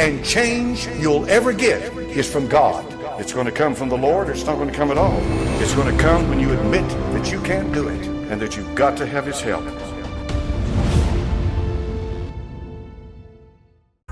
and change you'll ever get is from God. It's going to come from the Lord, or it's not going to come at all. It's going to come when you admit that you can't do it and that you've got to have His help.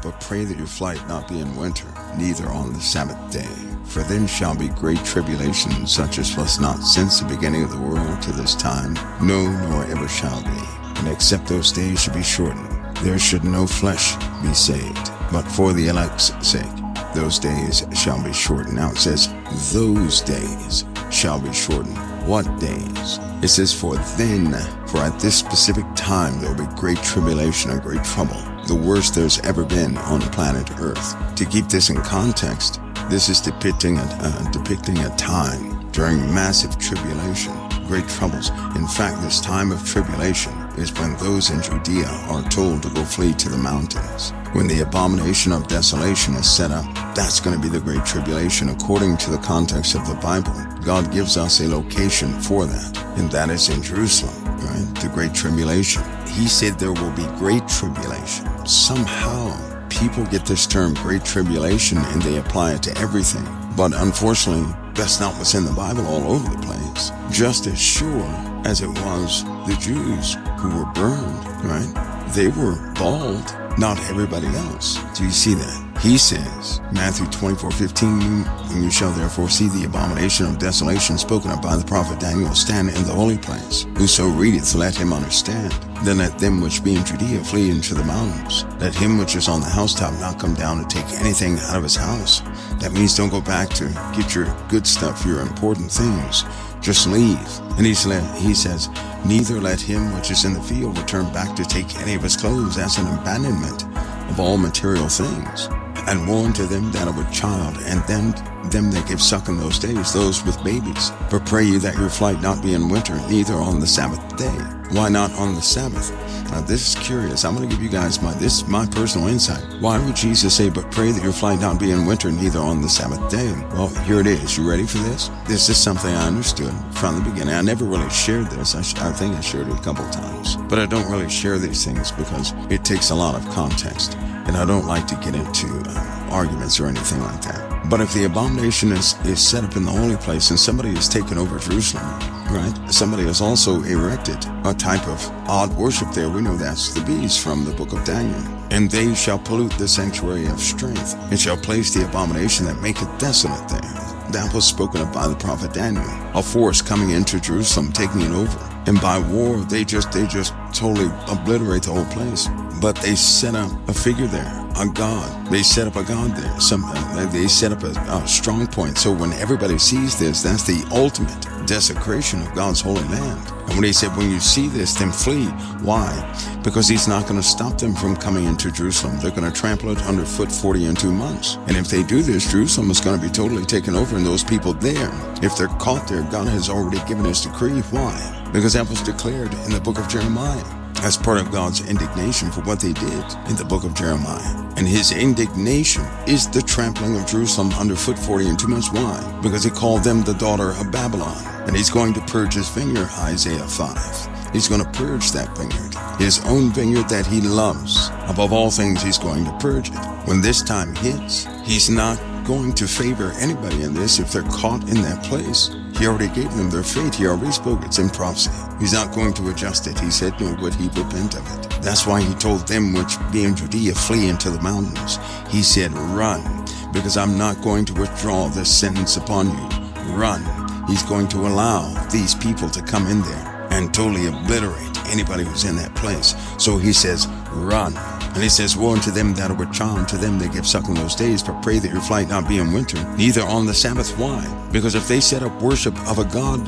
But pray that your flight not be in winter, neither on the Sabbath day. For then shall be great tribulation, such as was not since the beginning of the world to this time, no, nor ever shall be. And except those days should be shortened, there should no flesh be saved. But for the elect's sake, those days shall be shortened. Now it says, those days shall be shortened. What days? It says, for then, for at this specific time there will be great tribulation and great trouble, the worst there's ever been on planet Earth. To keep this in context, this is depicting a time during massive tribulation, great troubles. In fact, this time of tribulation is when those in Judea are told to go flee to the mountains. When the abomination of desolation is set up, that's going to be the great tribulation according to the context of the Bible. God gives us a location for that, and that is in Jerusalem, right? The great tribulation. He said there will be great tribulation. Somehow, people get this term great tribulation and they apply it to everything. But unfortunately, that's not what's in the Bible all over the place. Just as sure as it was the Jews who were burned, right? They were bald, not everybody else. Do you see that? He says, Matthew 24:15, and you shall therefore see the abomination of desolation spoken of by the prophet Daniel stand in the holy place. Whoso readeth, let him understand. Then let them which be in Judea flee into the mountains. Let him which is on the housetop not come down to take anything out of his house. That means don't go back to get your good stuff, your important things. Just leave. And he says, neither let him which is in the field return back to take any of his clothes. That's an abandonment of all material things. And woe unto them that are with child, and them that give suck in those days, those with babies. But pray ye that your flight not be in winter, neither on the Sabbath day. Why not on the Sabbath? Now this is curious. I'm going to give you guys my personal insight. Why would Jesus say, but pray that your flight not be in winter, neither on the Sabbath day? Well, here it is. You ready for this? This is something I understood from the beginning. I never really shared this. I think I shared it a couple of times. But I don't really share these things because it takes a lot of context. And I don't like to get into arguments or anything like that. But if the abomination is set up in the holy place and somebody has taken over Jerusalem, right? Somebody has also erected a type of odd worship there. We know that's the beast from the book of Daniel. And they shall pollute the sanctuary of strength, and shall place the abomination that maketh desolate there. That was spoken of by the prophet Daniel. A force coming into Jerusalem, taking it over. And by war, they just totally obliterate the whole place. But they set up a figure there, a god. They set up a god there. They set up a strong point. So when everybody sees this, that's the ultimate desecration of God's holy land. And when he said, when you see this, then flee. Why? Because he's not going to stop them from coming into Jerusalem. They're going to trample it underfoot 40 and 2 months. And if they do this, Jerusalem is going to be totally taken over, and those people there, if they're caught there, God has already given his decree. Why? Because that was declared in the book of Jeremiah as part of God's indignation for what they did in the book of Jeremiah. And his indignation is the trampling of Jerusalem underfoot 40 and 2 months. Why? Because he called them the daughter of Babylon. And he's going to purge his vineyard, Isaiah 5. He's going to purge that vineyard, his own vineyard that he loves. Above all things, he's going to purge it. When this time hits, he's not going to favor anybody in this if they're caught in that place. He already gave them their fate. He already spoke. It's in prophecy. He's not going to adjust it. He said, no, would he repent of it? That's why he told them which be in Judea, flee into the mountains. He said, run, because I'm not going to withdraw this sentence upon you. Run. He's going to allow these people to come in there and totally obliterate anybody who's in that place. So he says, run. And he says, woe unto them that are with child, to them that give suck in those days, but pray that your flight not be in winter, neither on the Sabbath. Why? Because if they set up worship of a God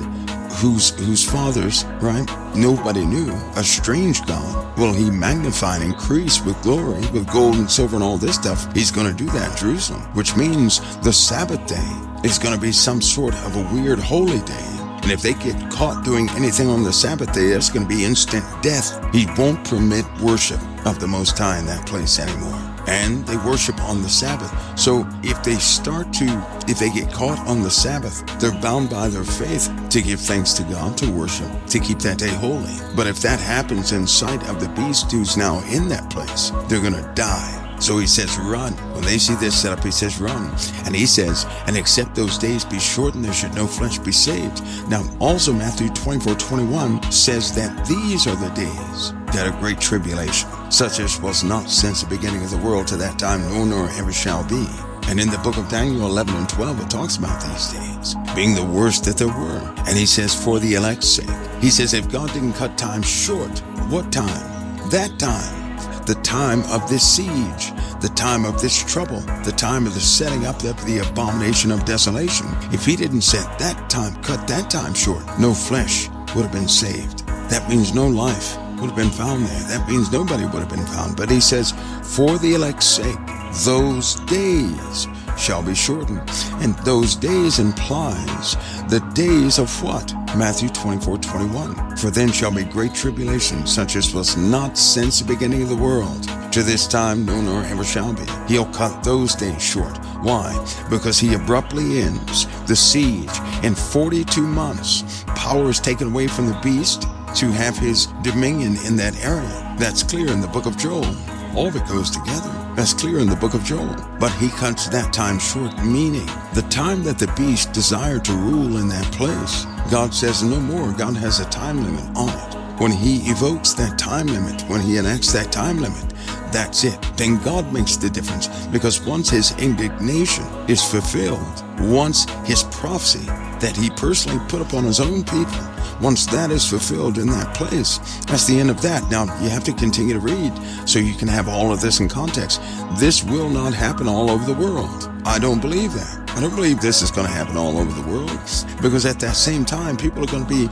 whose fathers, right, nobody knew, a strange God, well, he magnified and increased with glory, with gold and silver and all this stuff. He's going to do that in Jerusalem, which means the Sabbath day is going to be some sort of a weird holy day. And if they get caught doing anything on the Sabbath day, that's going to be instant death. He won't permit worship of the Most High in that place anymore. And they worship on the Sabbath. So if they get caught on the Sabbath, they're bound by their faith to give thanks to God, to worship, to keep that day holy. But if that happens in sight of the beast who's now in that place, they're going to die. So he says, run. When they see this set up, he says, run. And he says, and except those days be shortened, there should no flesh be saved. Now, also Matthew 24:21 says that these are the days that are great tribulation, such as was not since the beginning of the world to that time, nor ever shall be. And in the book of Daniel 11 and 12, it talks about these days being the worst that there were. And he says, for the elect's sake. He says, if God didn't cut time short, what time? That time. The time of this siege, the time of this trouble, the time of the setting up of the abomination of desolation. If he didn't set that time, cut that time short, no flesh would have been saved. That means no life would have been found there. That means nobody would have been found. But he says, for the elect's sake, those days shall be shortened. And those days implies the days of what? Matthew 24:21. For then shall be great tribulation, such as was not since the beginning of the world, to this time, no, nor ever shall be. He'll cut those days short. Why? Because he abruptly ends the siege. In 42 months, power is taken away from the beast to have his dominion in that area. That's clear in the book of Joel. All of it goes together. That's clear in the book of Joel. But he cuts that time short, meaning the time that the beast desired to rule in that place, God says no more. God has a time limit on it. When he evokes that time limit, when he enacts that time limit, that's it. Then God makes the difference, because once his indignation is fulfilled, once his prophecy that he personally put upon his own people, once that is fulfilled in that place, that's the end of that. Now, you have to continue to read so you can have all of this in context. This will not happen all over the world. I don't believe that. I don't believe this is going to happen all over the world, because at that same time, people are going to be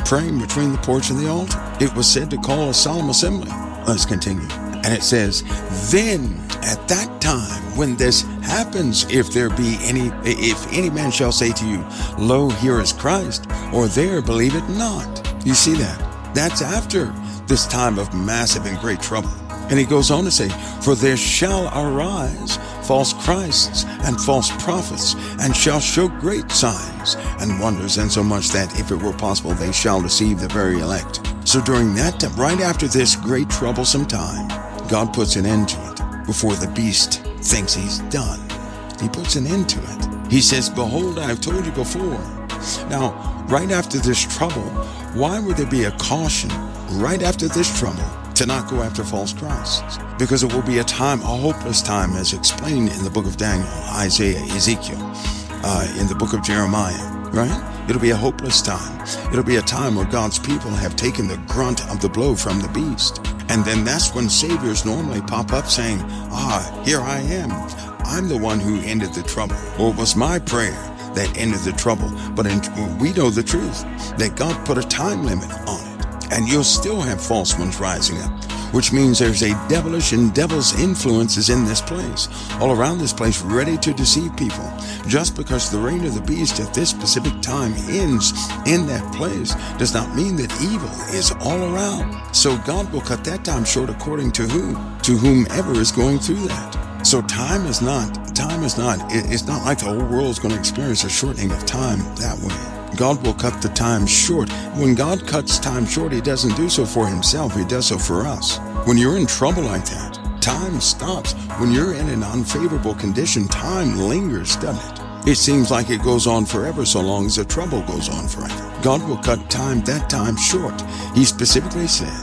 praying between the porch and the altar. It was said to call a solemn assembly. Let's continue. And it says, then at that time, when this happens, if any man shall say to you, lo, here is Christ, or there, believe it not. You see that? That's after this time of massive and great trouble. And he goes on to say, for there shall arise false Christs and false prophets, and shall show great signs and wonders, and so much that if it were possible, they shall deceive the very elect. So during that time, right after this great troublesome time, God puts an end to it before the beast thinks he's done. He puts an end to it. He says, behold, I have told you before. Now, right after this trouble, why would there be a caution right after this trouble to not go after false Christs? Because it will be a time, a hopeless time, as explained in the book of Daniel, Isaiah, Ezekiel, in the book of Jeremiah, right? It'll be a hopeless time. It'll be a time where God's people have taken the grunt of the blow from the beast. And then that's when saviors normally pop up saying, here I am. I'm the one who ended the trouble. Or it was my prayer that ended the trouble. But we know the truth, that God put a time limit on it. And you'll still have false ones rising up, which means there's a devilish and devil's influences in this place, all around this place, ready to deceive people. Just because the reign of the beast at this specific time ends in that place does not mean that evil is all around. So God will cut that time short according to who? To whomever is going through that. So it's not like the whole world is going to experience a shortening of time that way. God will cut the time short. When God cuts time short, he doesn't do so for himself. He does so for us. When you're in trouble like that, time stops. When you're in an unfavorable condition, time lingers, doesn't it? It seems like it goes on forever so long as the trouble goes on forever. God will cut that time short. He specifically said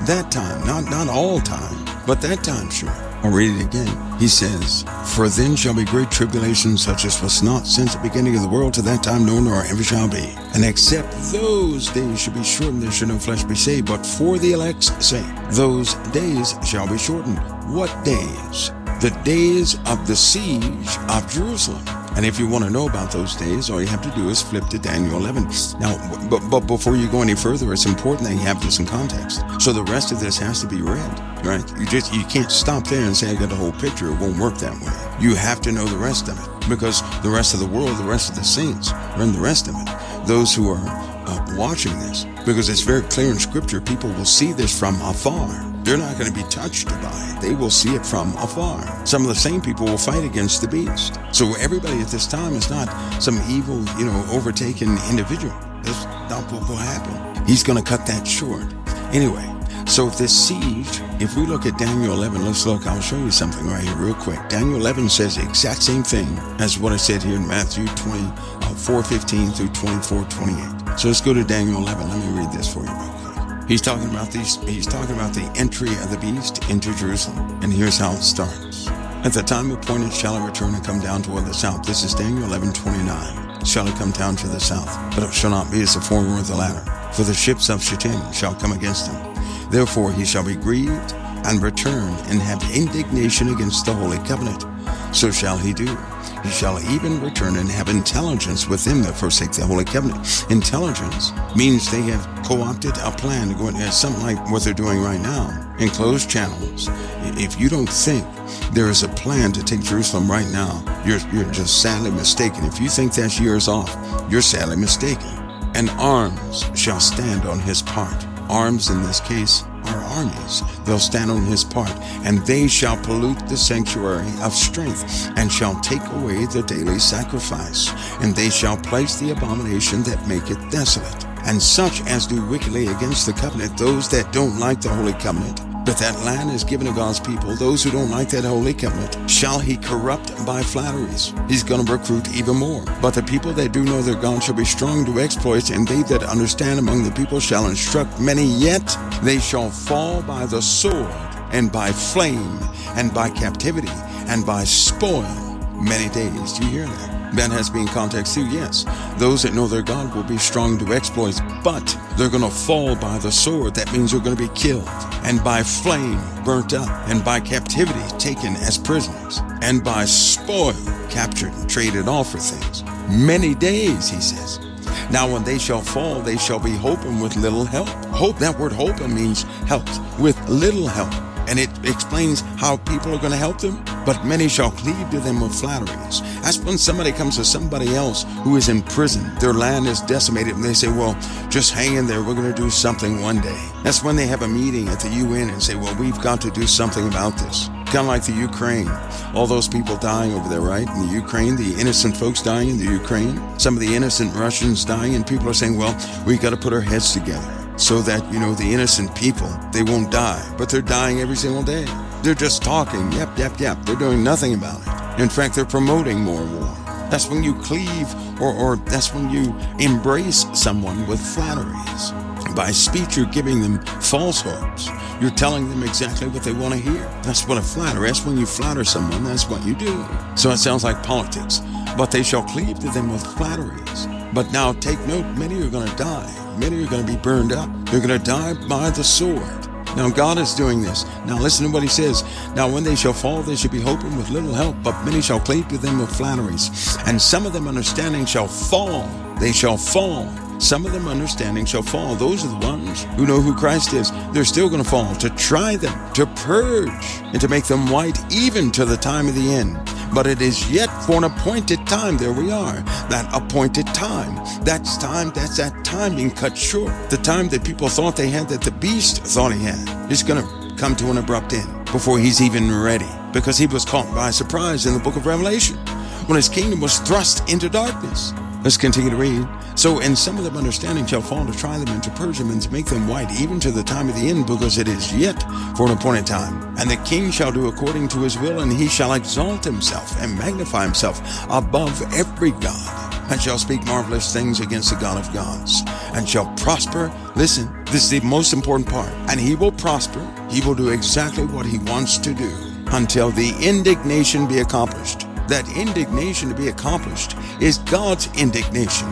that time, not all time, but that time short. I'll read it again. He says, for then shall be great tribulation, such as was not since the beginning of the world to that time, no, nor ever shall be. And except those days should be shortened, there should no flesh be saved. But for the elect's sake, those days shall be shortened. What days? The days of the siege of Jerusalem. And if you want to know about those days, all you have to do is flip to Daniel 11. Now, but before you go any further, it's important that you have this in context. So the rest of this has to be read, right? You can't stop there and say, I got the whole picture. It won't work that way. You have to know the rest of it, because the rest of the world, the rest of the saints, and the rest of it, those who are watching this, because it's very clear in Scripture, people will see this from afar. They're not going to be touched by it. They will see it from afar. Some of the same people will fight against the beast. So everybody at this time is not some evil, overtaken individual. That's not what will happen. He's going to cut that short. Anyway, So this siege, if we look at Daniel 11, I'll show you something right here real quick. Daniel 11 says the exact same thing as what I said here in Matthew 4:15 through 24:28. So let's go to Daniel 11. Let me read this for you real quick. He's talking about the entry of the beast into Jerusalem. And here's how it starts. At the time appointed shall it return and come down toward the south. This is Daniel 11:29. Shall it come down to the south, but it shall not be as the former or the latter. For the ships of Shittim shall come against him. Therefore he shall be grieved and return and have indignation against the holy covenant. So shall he do. He shall even return and have intelligence with them that forsake the holy covenant. Intelligence means they have co-opted a plan to go into something like what they're doing right now in closed channels. If you don't think there is a plan to take Jerusalem right now, you're just sadly mistaken. If you think that's years off, you're sadly mistaken. And arms shall stand on his part. Arms in this case are armies. They'll stand on his part, and they shall pollute the sanctuary of strength, and shall take away the daily sacrifice, and they shall place the abomination that maketh desolate, and such as do wickedly against the covenant, those that don't like the holy covenant. But that land is given to God's people. Those who don't like that holy covenant shall he corrupt by flatteries. He's going to recruit even more. But the people that do know their God shall be strong to exploit, and they that understand among the people shall instruct many, yet they shall fall by the sword, and by flame, and by captivity, and by spoil many days. Do you hear that? That has been context too, yes. Those that know their God will be strong to exploit, but they're going to fall by the sword. That means they're going to be killed, and by flame, burnt up, and by captivity, taken as prisoners, and by spoil, captured and traded off for things. Many days, he says. Now when they shall fall, they shall be holpen with little help. Hope, that word holpen means helped, with little help. And it explains how people are going to help them. But many shall cleave to them with flatteries. That's when somebody comes to somebody else who is in prison. Their land is decimated, and they say, well, just hang in there. We're going to do something one day. That's when they have a meeting at the UN and say, well, we've got to do something about this. Kind of like the Ukraine. All those people dying over there, right? In the Ukraine, the innocent folks dying in the Ukraine. Some of the innocent Russians dying, and people are saying, well, we got to put our heads together so that, the innocent people, they won't die. But they're dying every single day. They're just talking, yep. They're doing nothing about it. In fact, they're promoting more war. That's when you cleave, or that's when you embrace someone with flatteries. By speech, you're giving them false hopes. You're telling them exactly what they want to hear. That's what a flattery. That's when you flatter someone. That's what you do. So it sounds like politics. But they shall cleave to them with flatteries. But now take note, many are going to die. Many are going to be burned up. They're going to die by the sword. Now God is doing this. Now listen to what he says. Now when they shall fall, they shall be hoping with little help, but many shall cleave to them with flatteries. And some of them understanding shall fall. They shall fall. Some of them understanding shall fall. Those are the ones who know who Christ is. They're still going to fall, to try them, to purge, and to make them white even to the time of the end. But it is yet for an appointed time. There we are. That appointed time. That's that time being cut short. The time that people thought they had, that the beast thought he had, is going to come to an abrupt end before he's even ready. Because he was caught by surprise in the book of Revelation when his kingdom was thrust into darkness. Let's continue to read. So, and some of them understanding shall fall, to try them and to purge them and to make them white, even to the time of the end, because it is yet for an appointed time. And the king shall do according to his will, and he shall exalt himself and magnify himself above every god, and shall speak marvelous things against the God of gods, and shall prosper. Listen, this is the most important part. And he will prosper. He will do exactly what he wants to do until the indignation be accomplished. That indignation to be accomplished is God's indignation.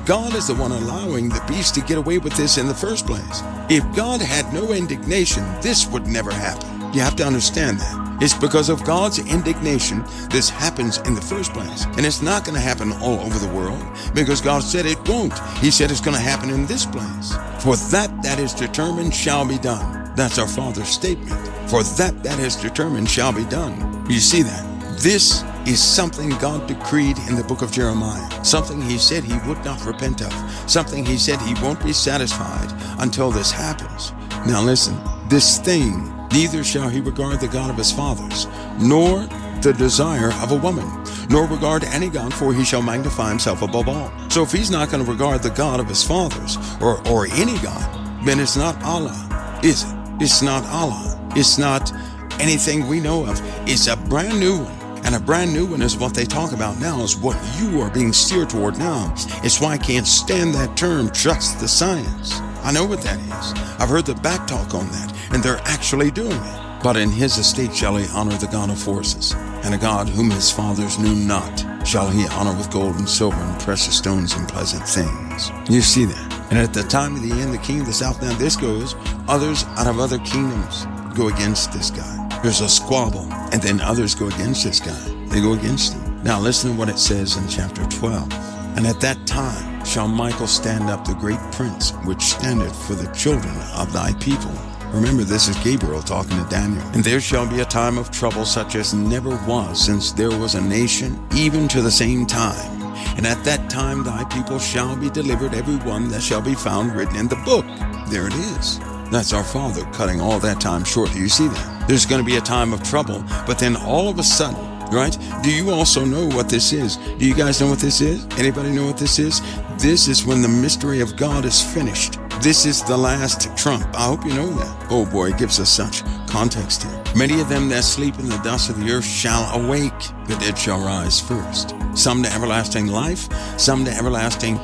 God is the one allowing the beast to get away with this in the first place. If God had no indignation, this would never happen. You have to understand that. It's because of God's indignation this happens in the first place. And it's not going to happen all over the world because God said it won't. He said it's going to happen in this place. For that is determined shall be done. That's our Father's statement. For that is determined shall be done. You see that? This is something God decreed in the book of Jeremiah. Something he said he would not repent of. Something he said he won't be satisfied until this happens. Now listen, this thing, neither shall he regard the God of his fathers, nor the desire of a woman, nor regard any God, for he shall magnify himself above all. So if he's not going to regard the God of his fathers, or any God, then it's not Allah, is it? It's not Allah. It's not anything we know of. It's a brand new one. And a brand new one is what they talk about now, is what you are being steered toward now. It's why I can't stand that term, trust the science. I know what that is. I've heard the back talk on that, and they're actually doing it. But in his estate shall he honor the God of forces, and a God whom his fathers knew not shall he honor with gold and silver and precious stones and pleasant things. You see that? And at the time of the end, the king of the south, now this goes, others out of other kingdoms go against this guy. There's a squabble, and then others go against this guy. They go against him. Now listen to what it says in chapter 12. And at that time shall Michael stand up, the great prince, which standeth for the children of thy people. Remember, this is Gabriel talking to Daniel. And there shall be a time of trouble such as never was since there was a nation, even to the same time. And at that time thy people shall be delivered, every one that shall be found written in the book. There it is. That's our Father cutting all that time short. Do you see that? There's going to be a time of trouble, but then all of a sudden, right? Do you also know what this is? Do you guys know what this is? Anybody know what this is? This is when the mystery of God is finished. This is the last trump. I hope you know that. Oh boy, it gives us such context here. Many of them that sleep in the dust of the earth shall awake. The dead shall rise first. Some to everlasting life, some to everlasting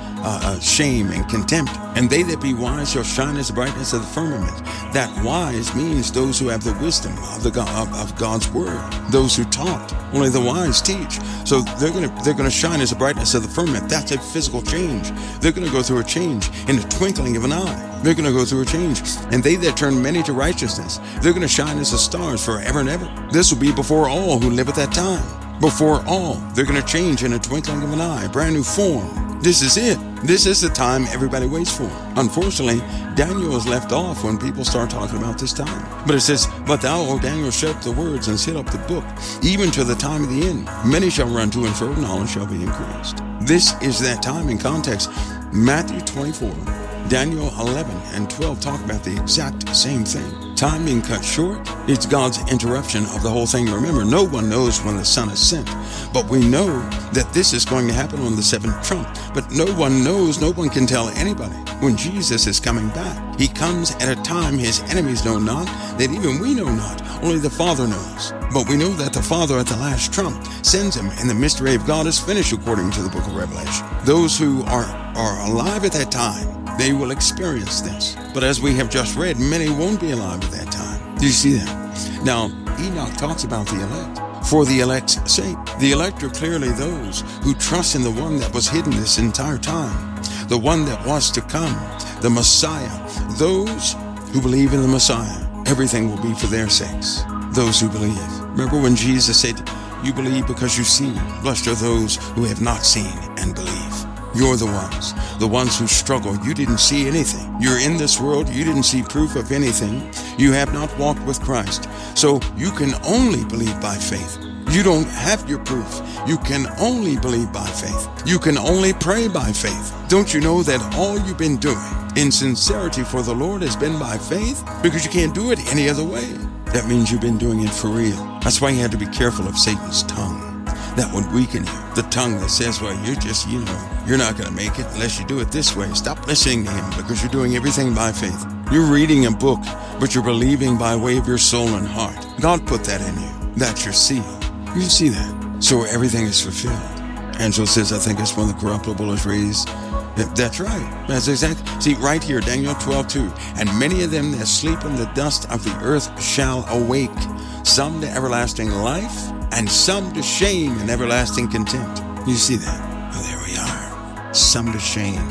shame and contempt. And they that be wise shall shine as the brightness of the firmament. That wise means those who have the wisdom of God's word. Those who taught. Only the wise teach. So they're gonna shine as the brightness of the firmament. That's a physical change. They're gonna go through a change in the twinkling of an eye. They're gonna go through a change. And they that turn many to righteousness, they're gonna shine as the stars forever and ever. This will be before all who live at that time. Before all, they're going to change in a twinkling of an eye, a brand new form. This is it. This is the time everybody waits for. Unfortunately, Daniel is left off when people start talking about this time. But it says, but thou, O Daniel, shut up the words and seal up the book, even to the time of the end. Many shall run to and fro, knowledge shall be increased. This is that time in context. Matthew 24, Daniel 11 and 12 talk about the exact same thing. Time being cut short, it's God's interruption of the whole thing. Remember, no one knows when the Son is sent, but we know that this is going to happen on the seventh trump. But no one knows, no one can tell anybody when Jesus is coming back. He comes at a time his enemies know not, that even we know not, only the Father knows. But we know that the Father at the last trump sends him, and the mystery of God is finished according to the book of Revelation. Those who are alive at that time, they will experience this. But as we have just read, many won't be alive at that time. Do you see that? Now, Enoch talks about the elect. For the elect's sake. The elect are clearly those who trust in the one that was hidden this entire time. The one that was to come. The Messiah. Those who believe in the Messiah. Everything will be for their sakes. Those who believe. Remember when Jesus said, you believe because you see. Blessed are those who have not seen and believe. You're the ones who struggle. You didn't see anything. You're in this world. You didn't see proof of anything. You have not walked with Christ. So you can only believe by faith. You don't have your proof. You can only believe by faith. You can only pray by faith. Don't you know that all you've been doing in sincerity for the Lord has been by faith? Because you can't do it any other way. That means you've been doing it for real. That's why you have to be careful of Satan's tongue. That would weaken you. The tongue that says, well, you're just, you're not going to make it unless you do it this way. Stop listening to him because you're doing everything by faith. You're reading a book, but you're believing by way of your soul and heart. God put that in you. That's your seal. You see that. So everything is fulfilled. Angela says, I think it's when the corruptible is raised. That's right. That's exactly. See, right here, Daniel 12:2. And many of them that sleep in the dust of the earth shall awake, some to everlasting life, and some to shame and everlasting contempt. You see that? Oh, there we are. Some to shame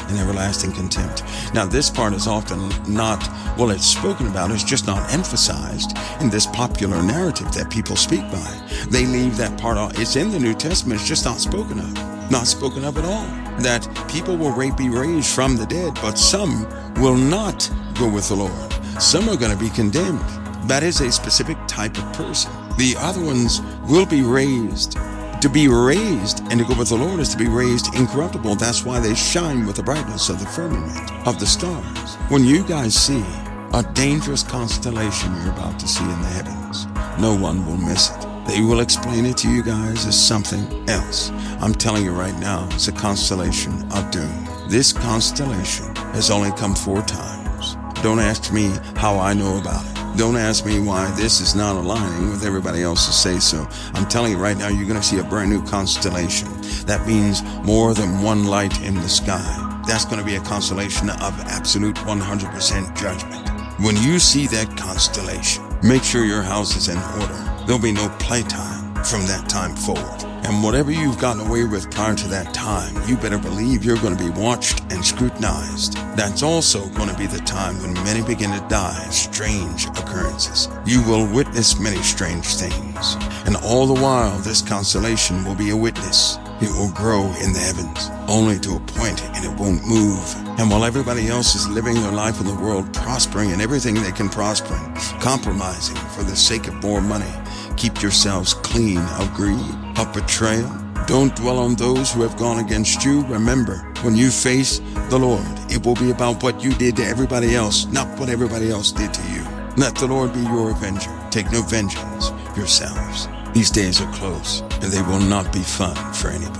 and everlasting contempt. Now, this part is often not, well, it's spoken about, it's just not emphasized in this popular narrative that people speak by. They leave that part off. It's in the New Testament, it's just not spoken of. Not spoken of at all. That people will be raised from the dead, but some will not go with the Lord. Some are going to be condemned. That is a specific type of person. The other ones will be raised. To be raised and to go with the Lord is to be raised incorruptible. That's why they shine with the brightness of the firmament, of the stars. When you guys see a dangerous constellation you're about to see in the heavens, no one will miss it. They will explain it to you guys as something else. I'm telling you right now, it's a constellation of doom. This constellation has only come 4 times. Don't ask me how I know about it. Don't ask me why this is not aligning with everybody else's say-so. I'm telling you right now, you're going to see a brand new constellation. That means more than one light in the sky. That's going to be a constellation of absolute 100% judgment. When you see that constellation, make sure your house is in order. There'll be no playtime from that time forward. And whatever you've gotten away with prior to that time, you better believe you're going to be watched and scrutinized. That's also going to be the time when many begin to die strange occurrences. You will witness many strange things. And all the while, this constellation will be a witness. It will grow in the heavens, only to a point, and it won't move. And while everybody else is living their life in the world, prospering in everything they can prosper in, compromising for the sake of more money, keep yourselves clean of greed, of betrayal. Don't dwell on those who have gone against you. Remember, when you face the Lord, it will be about what you did to everybody else, not what everybody else did to you. Let the Lord be your avenger. Take no vengeance yourselves. These days are close, and they will not be fun for anybody.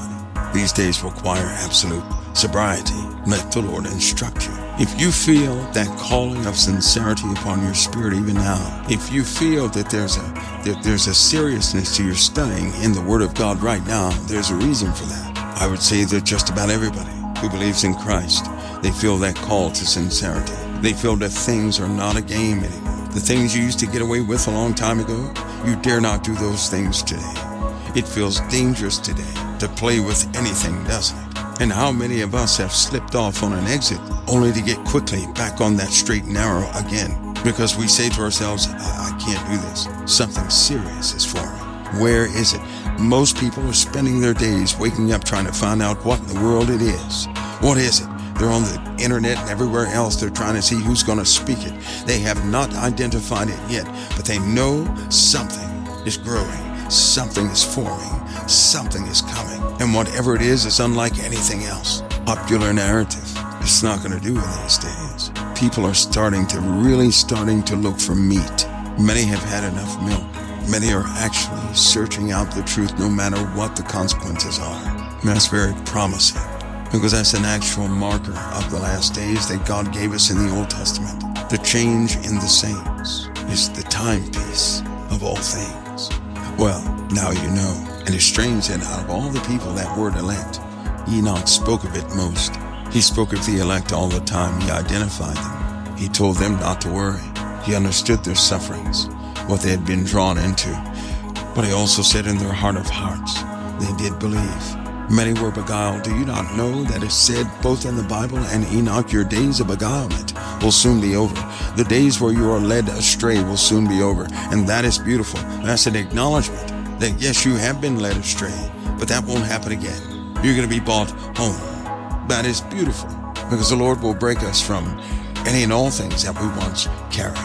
These days require absolute sobriety. Let the Lord instruct you. If you feel that calling of sincerity upon your spirit even now, if you feel that there's a seriousness to your studying in the Word of God right now, there's a reason for that. I would say that just about everybody who believes in Christ, they feel that call to sincerity. They feel that things are not a game anymore. The things you used to get away with a long time ago, you dare not do those things today. It feels dangerous today to play with anything, doesn't it? And how many of us have slipped off on an exit only to get quickly back on that straight and narrow again? Because we say to ourselves, I can't do this. Something serious is forming. Where is it? Most people are spending their days waking up trying to find out what in the world it is. What is it? They're on the internet and everywhere else. They're trying to see who's going to speak it. They have not identified it yet, but they know something is growing. Something is forming. Something is coming. And whatever it is unlike anything else. Popular narrative. It's not going to do in these days. People are really starting to look for meat. Many have had enough milk. Many are actually searching out the truth no matter what the consequences are. And that's very promising, because that's an actual marker of the last days that God gave us in the Old Testament. The change in the saints is the timepiece of all things. Well, now you know. And it's strange that out of all the people that word elect, Enoch spoke of it most. He spoke of the elect all the time. He identified them. He told them not to worry. He understood their sufferings, what they had been drawn into. But he also said in their heart of hearts, they did believe. Many were beguiled. Do you not know that it's said both in the Bible and Enoch, your days of beguilement will soon be over. The days where you are led astray will soon be over. And that is beautiful. That's an acknowledgement that yes, you have been led astray, but that won't happen again. You're going to be brought home. That is beautiful, because the Lord will break us from any and all things that we once carried.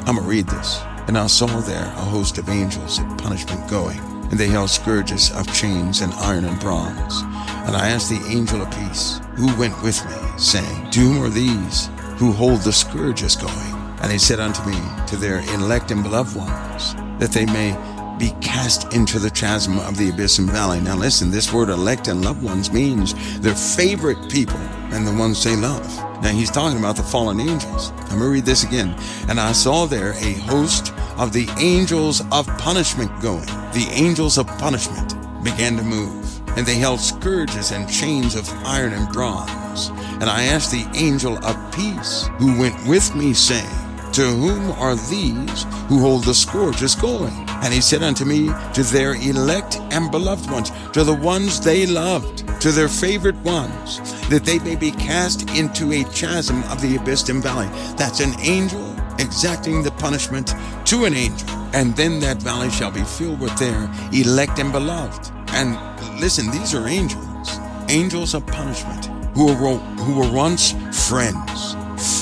I'm going to read this. And I saw there a host of angels at punishment going, and they held scourges of chains and iron and bronze. And I asked the angel of peace, who went with me, saying, to whom are these who hold the scourges going? And he said unto me, to their elect and beloved ones, that they may be cast into the chasm of the abyss and valley. Now listen, this word elect and loved ones means their favorite people and the ones they love. Now he's talking about the fallen angels. I'm going to read this again. And I saw there a host of the angels of punishment going. The angels of punishment began to move, and they held scourges and chains of iron and bronze. And I asked the angel of peace, who went with me, saying, to whom are these who hold the scourges going? And he said unto me, to their elect and beloved ones, to the ones they loved, to their favorite ones, that they may be cast into a chasm of the abyss and valley. That's an angel exacting the punishment to an angel. And then that valley shall be filled with their elect and beloved. And listen, these are angels of punishment, who were once friends,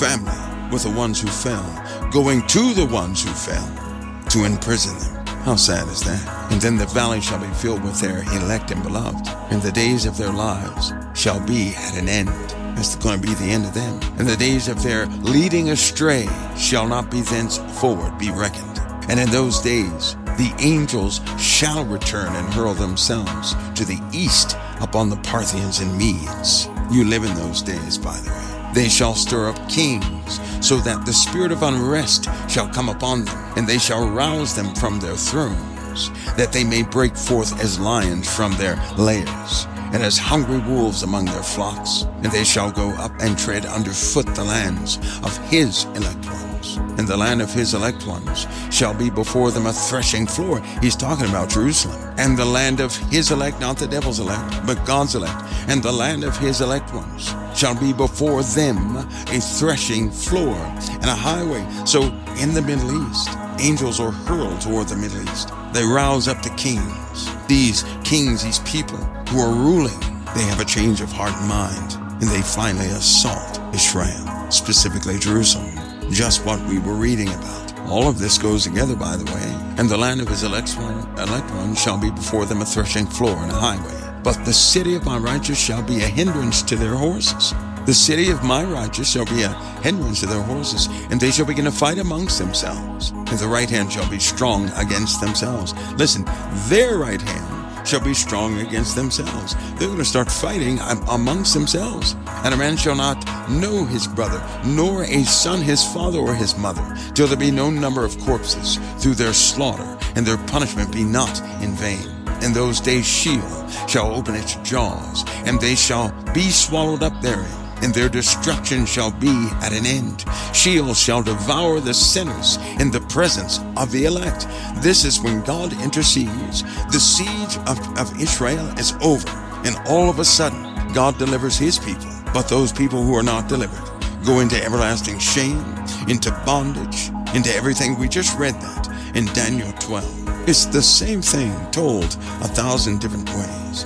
family with the ones who fell, going to the ones who fell to imprison them. How sad is that? And then the valley shall be filled with their elect and beloved, and the days of their lives shall be at an end. That's going to be the end of them. And the days of their leading astray shall not be thenceforward be reckoned. And in those days the angels shall return and hurl themselves to the east upon the Parthians and Medes. You live in those days, by the way. They shall stir up kings, so that the spirit of unrest shall come upon them, and they shall rouse them from their thrones, that they may break forth as lions from their lairs, and as hungry wolves among their flocks. And they shall go up and tread under foot the lands of his elect ones, and the land of his elect ones shall be before them a threshing floor. He's talking about Jerusalem. And the land of his elect, not the devil's elect, but God's elect, and the land of his elect ones shall be before them a threshing floor and a highway. So in the Middle East, angels are hurled toward the Middle East. They rouse up the kings. These kings, these people who are ruling, they have a change of heart and mind, and they finally assault Israel, specifically Jerusalem. Just what we were reading about. All of this goes together, by the way. And the land of his elect one shall be before them a threshing floor and a highway. But the city of my righteous shall be a hindrance to their horses. The city of my righteous shall be a hindrance to their horses, and they shall begin to fight amongst themselves. And the right hand shall be strong against themselves. Listen, their right hand shall be strong against themselves. They're going to start fighting amongst themselves. And a man shall not know his brother, nor a son his father or his mother, till there be no number of corpses through their slaughter, and their punishment be not in vain. In those days Sheol shall open its jaws, and they shall be swallowed up therein, and their destruction shall be at an end. Sheol shall devour the sinners in the presence of the elect. This is when God intercedes. The siege of Israel is over, and all of a sudden, God delivers his people. But those people who are not delivered go into everlasting shame, into bondage, into everything. We just read that in Daniel 12. It's the same thing told 1,000 different ways.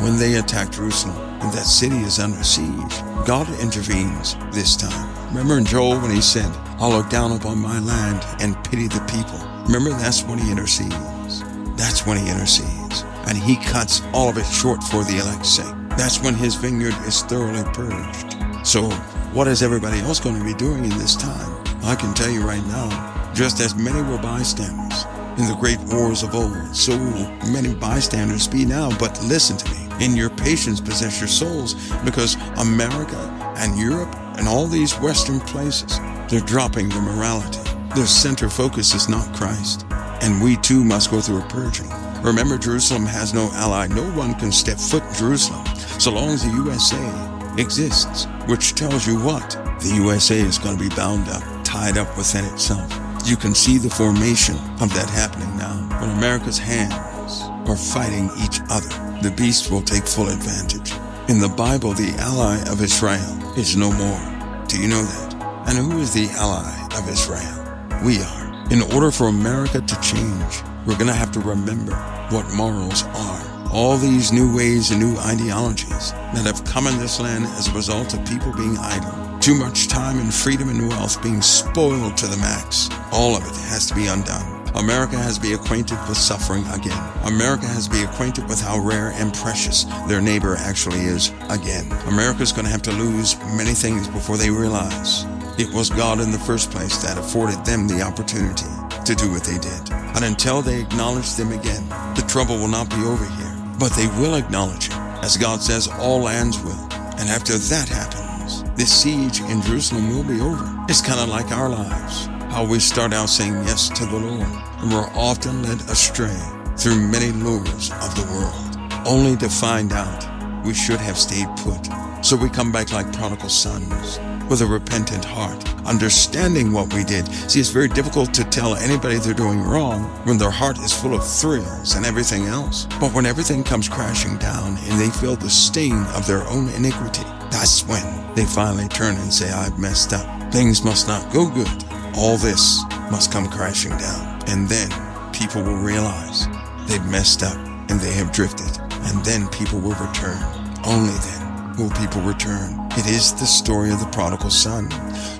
When they attack Jerusalem and that city is under siege, God intervenes this time. Remember in Joel when he said, I'll look down upon my land and pity the people. Remember, that's when he intercedes. That's when he intercedes. And he cuts all of it short for the elect's sake. That's when his vineyard is thoroughly purged. So what is everybody else going to be doing in this time? I can tell you right now, just as many were bystanders in the great wars of old, so many bystanders be now. But listen to me, in your patience possess your souls, because America and Europe and all these Western places, they're dropping their morality. Their center focus is not Christ. And we too must go through a purging. Remember, Jerusalem has no ally. No one can step foot in Jerusalem so long as the USA exists, which tells you what? The USA is going to be bound up, tied up within itself. You can see the formation of that happening now. When America's hands are fighting each other, the beast will take full advantage. In the Bible, the ally of Israel is no more. Do you know that? And who is the ally of Israel? We are. In order for America to change, we're going to have to remember what morals are. All these new ways and new ideologies that have come in this land as a result of people being idle. Too much time and freedom and wealth being spoiled to the max. All of it has to be undone. America has to be acquainted with suffering again. America has to be acquainted with how rare and precious their neighbor actually is again. America's going to have to lose many things before they realize it was God in the first place that afforded them the opportunity to do what they did. And until they acknowledge them again, the trouble will not be over here. But they will acknowledge it. As God says, all lands will. And after that happens, this siege in Jerusalem will be over. It's kind of like our lives. How we start out saying yes to the Lord, and we're often led astray through many lures of the world, only to find out we should have stayed put. So we come back like prodigal sons, with a repentant heart, understanding what we did. See, it's very difficult to tell anybody they're doing wrong when their heart is full of thrills and everything else. But when everything comes crashing down and they feel the sting of their own iniquity, that's when they finally turn and say, I've messed up. Things must not go good. All this must come crashing down. And then people will realize they've messed up and they have drifted. And then people will return. Only then will people return. It is the story of the prodigal son.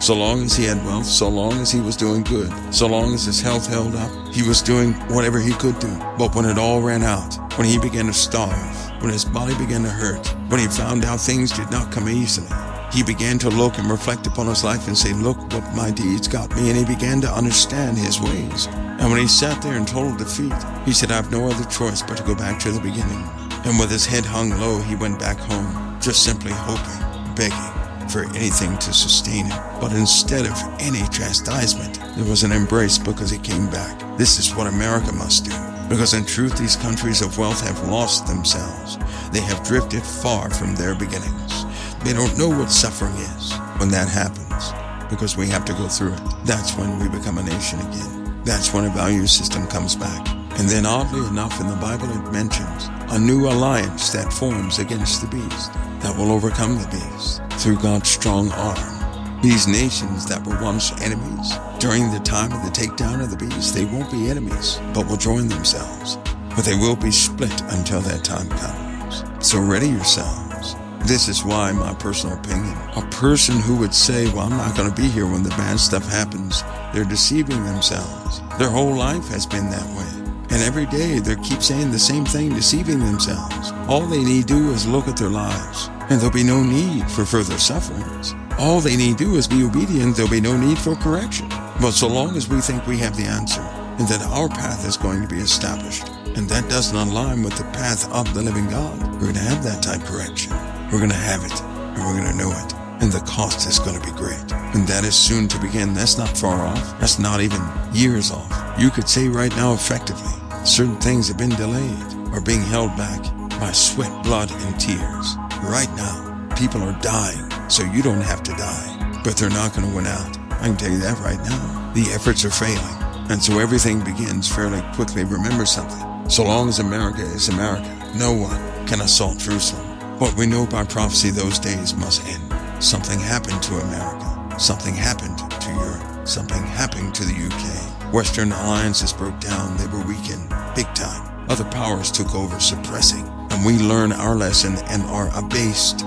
So long as he had wealth, so long as he was doing good, so long as his health held up, he was doing whatever he could do. But when it all ran out, when he began to starve, when his body began to hurt, when he found out things did not come easily, he began to look and reflect upon his life and say, look what my deeds got me. And he began to understand his ways. And when he sat there in total defeat, he said, I have no other choice but to go back to the beginning. And with his head hung low, he went back home, just simply hoping, begging, for anything to sustain him. But instead of any chastisement, there was an embrace because he came back. This is what America must do. Because in truth, these countries of wealth have lost themselves. They have drifted far from their beginnings. They don't know what suffering is. When that happens, because we have to go through it, that's when we become a nation again. That's when a value system comes back. And then oddly enough, in the Bible it mentions a new alliance that forms against the beast, that will overcome the beast through God's strong arm. These nations that were once enemies, during the time of the takedown of the beast, they won't be enemies, but will join themselves. But they will be split until that time comes. So ready yourselves. This is why, my personal opinion, a person who would say, well, I'm not going to be here when the bad stuff happens, they're deceiving themselves. Their whole life has been that way. And every day they keep saying the same thing, deceiving themselves. All they need to do is look at their lives, and there'll be no need for further sufferings. All they need to do is be obedient. There'll be no need for correction. But so long as we think we have the answer, and that our path is going to be established, and that doesn't align with the path of the living God, we're going to have that type of correction. We're going to have it, and we're going to know it. And the cost is going to be great. And that is soon to begin. That's not far off. That's not even years off. You could say right now effectively, certain things have been delayed or being held back by sweat, blood, and tears. Right now, people are dying, so you don't have to die. But they're not going to win out. I can tell you that right now. The efforts are failing. And so everything begins fairly quickly. Remember something. So long as America is America, no one can assault Jerusalem. But we know by prophecy those days must end. Something happened to America. Something happened to Europe. Something happened to the UK. Western alliances broke down. They were weakened big time. Other powers took over, suppressing. And we learn our lesson and are abased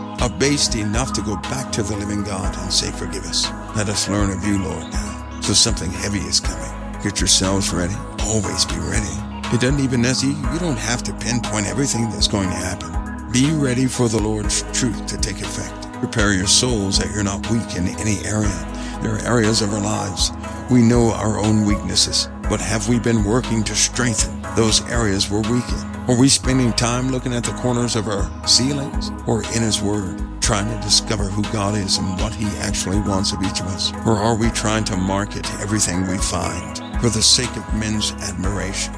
enough to go back to the living God and say, forgive us. Let us learn of you, Lord, now. So something heavy is coming. Get yourselves ready. Always be ready. It doesn't even necessarily, you don't have to pinpoint everything that's going to happen. Be ready for the Lord's truth to take effect. Prepare your souls that you're not weak in any area. There are areas of our lives. We know our own weaknesses, but have we been working to strengthen those areas we're weak in? Are we spending time looking at the corners of our ceilings or in His Word, trying to discover who God is and what He actually wants of each of us? Or are we trying to market everything we find for the sake of men's admiration?